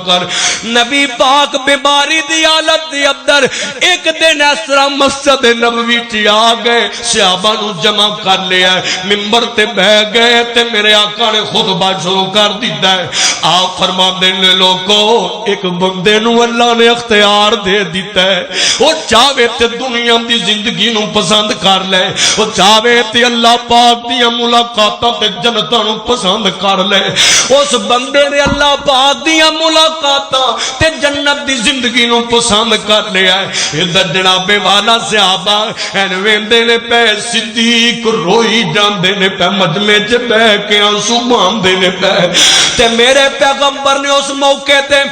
کر نبی پاک بیماری دی حالت دی اندر ایک دن اس طرح مسجد نبوی چ آ گئے صحابہ نو جمع کر لیا منبر تے بیٹھ گئے تے میرے آقا نے خطبہ شروع کر دیتا ہے آپ فرماندے نے لوگو ایک بندے نو اللہ نے اختیار دے دیتا ہے وہ چاہے تے دنیا دی زندگی نو پسند کر لے وہ چاہے تے اللہ پاک دی ملاقاتاں تے جنتاں نو پسند کر لے اس بندے نے اللہ پاک دی ملاقاتاں تے جنت دی زندگی نو پسند کر لیا ہے ادھر جناب والا صحابہ این ویندے نے پہ صدیق روئی جاندے نے پہ مجمع چ بیٹھ کے آنسو باندے نے پہ تے میرے پیغمبر نے اس موقع تے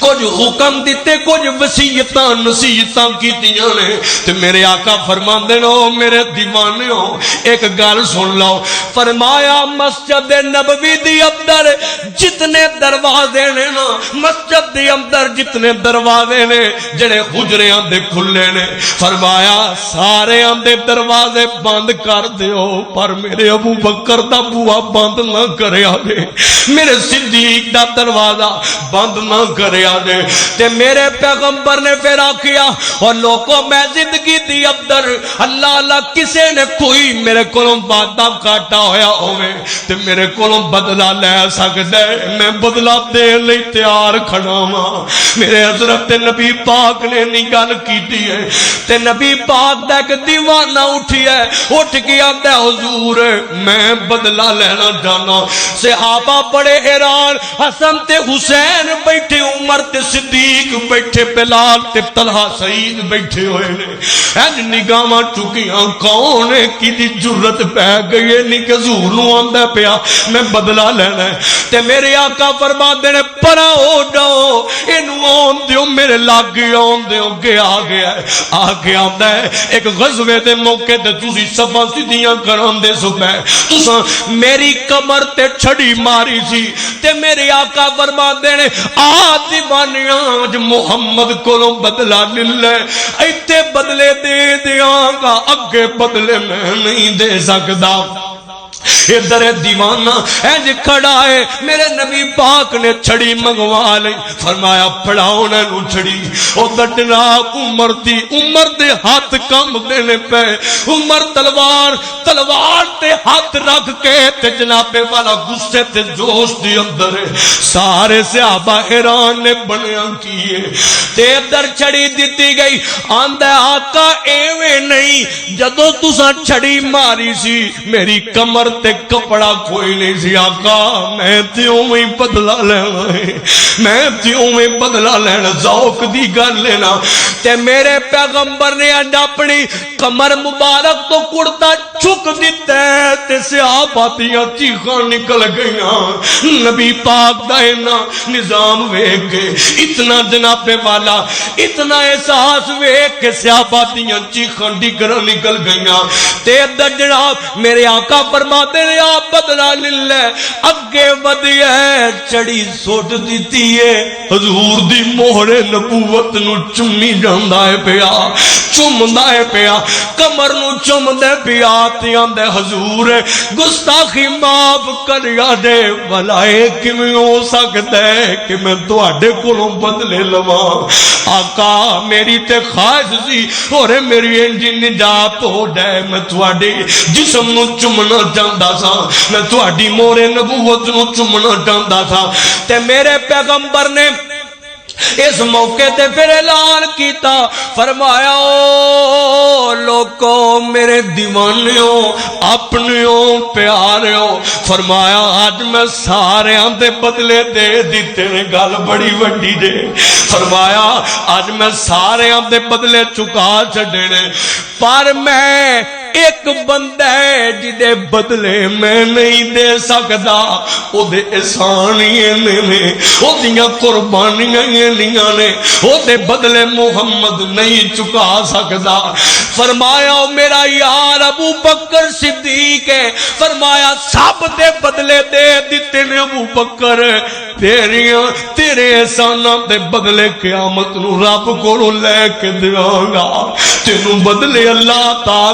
کچھ حکم دیتے کچھ وصیتاں نصیحتاں کیتیاں نے تے میرے آقا فرماندے نو میرے دیوانے ہو ایک گل سن لو فرمایا مسجد نبوی دی اندر جتنے دروازے نے نا مسجد دی اندر جتنے دروازے نے جڑے حجریاں دے کھلے نے فرمایا سارے دے دروازے بند کر دیو پر میرے ابو بکر دا بوا بند نہ کریا دے میرے صدیق دا دروازہ بند نہ کریا دے تے میرے پیغمبر نے پھر آکھیا اور لوگوں میں زندگی دی اندر اللہ اللہ کسے نے کوئی میرے کولوں وعدہ کاٹا ہویا ہوئے تے میرے کولوں بدلہ لے سکدا ہے میں بدلہ دے لئی تیار کھڑا ہاں میرے حضرت نبی پاک نے نہیں گل کیتی ہے تے نبی پاک دا ایک دیوانہ اٹھی ہے اٹھ کے آندا حضور میں بدلہ لینا چاہنا صحابہ بڑے حیران حسن تے حسین بیٹھے عمر تے صدیق بیٹھے بلال تے طلحہ سعید بیٹھے ہوئے نے این نگاہاں چکیاں کون ہے کی دی جرت پہ گئی ہے نہیں کہ حضور نو آندا پیا میں بدلہ لینا ہے تے میرے آقا فرماندے نے پرا ہو جاؤ اینو آن دیو میرے لاگے آن دیو کہ آ گیا ہے آگے آندا ہے ایک غزوے دے موقع تے تسی صفاں سیدھیاں کران دے صبح تساں میری کمر تے چھڑی ماری سی تے میرے آقا فرماندے نے آ دیوانیاں جو محمد کولوں بدلہ لے ایتھے بدلے دے دیاں گا اگے بدلے میں نہیں دے سکدا ادھر دیوانہ اینج کھڑا ہے میرے نبی پاک نے چھڑی منگوا لی فرمایا پڑھاؤ نو چھڑی ادھر جناب عمر دی عمر دے ہاتھ کم دینے پہ عمر تلوار تے ہاتھ رکھ کے تے جناب والا غصے تے جوش دی اندر سارے صحابہ حیران نے بنیاں کیے تے ادھر چھڑی دیتی گئی آندہ آقا ایویں نہیں جدو تساں چھڑی ماری سی میری کمر تے کپڑا کوئی نہیں سی آقا میں تیوں میں بدلہ لینا ہے میں تیوں میں بدلہ لینا ذوق دی گل لینا تے میرے پیغمبر نے اپنی کمر مبارک تو کرتا چک دیتا ہے تے صحابہ دیاں چیخاں نکل گئیاں نبی پاک دا اینا نظام ویکھ کے اتنا جناب والا اتنا احساس ویکھ کے صحابہ دیاں چیخاں نکل گئیاں تے جناب میرے آقا فرماتے نے آپ بدلہ للہ اگے ودی ہے چڑی سوٹ دیتی ہے حضور دی مہر نبوت نو چمی جاندا ہے پیا چمدا ہے پیا کمر نو چمدے پیا تے آندے حضور گستاخی معاف کریا دے بھلائے کیویں ہو سکدا ہے کہ میں تواڈے کولوں بدلے لواں آقا میری تے خواہش سی اور میری انج نجات ہو جائے میں تواڈے جسم نو چمنا چاہندا سا میں تواڈی مہر نبوت نو چمنا چاہندا تھا تے میرے پیغمبر نے اس موقع تے پھر اعلان کیتا فرمایا او لوگو میرے دیوانیوں اپنیوں پیاریوں فرمایا آج میں سارے دے بدلے دے دیتے نے گل بڑی وڈی جے فرمایا آج میں سارے دے بدلے چکا چھڈے نے پر میں ایک بندہ ہے جدے بدلے میں نہیں دے سکدا او دے احسان نے او دیاں قربانیاں نے او دے بدلے محمد نہیں چکا سکدا فرمایا او میرا یار ابو بکر صدیق ہے فرمایا سب دے بدلے دے دیتے نے ابو بکر تیرے احساناں دے بدلے قیامت نو رب کولوں لے کے دیواں گا تینوں بدلے اللہ تعالی